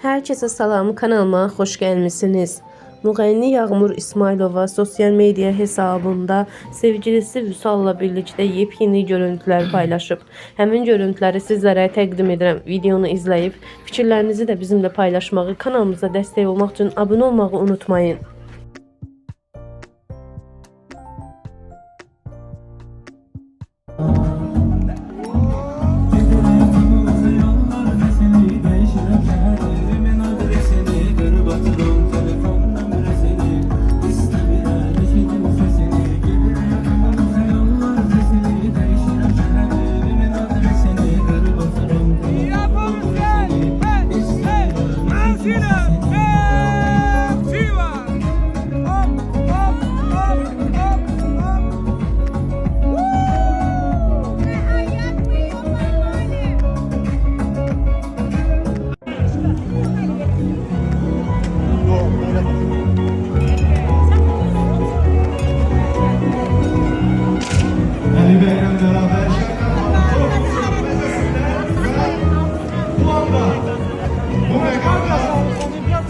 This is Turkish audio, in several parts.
Herkese salam, kanalıma hoş gelmişsiniz. Müğənni Yağmur İsmailova sosyal medya hesabında sevgilisi Vüsal'la birlikte yepyeni görüntüler paylaşıp, həmin görüntüləri sizlərə təqdim edirəm. Videonu izləyib, fikirlərinizi də bizimlə paylaşmağı, kanalımıza dəstək olmaq üçün abunə olmağı unutmayın.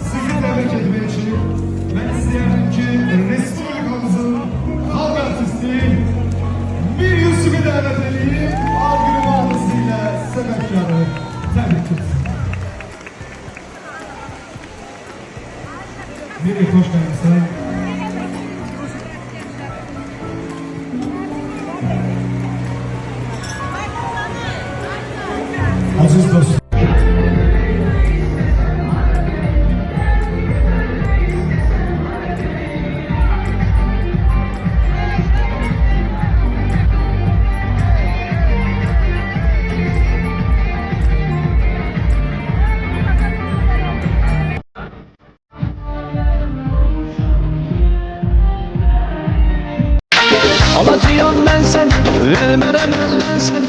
Sizi tebrik etmek için ben isterim ki Respublikamızın halk artisti bir Yusuf'u davet edeyim. Algın bağlısıyla sebepkarı tebrik etsin. Bir hoş geldin. Aziz dostum. Alacağım ben sen, vermem ben sen.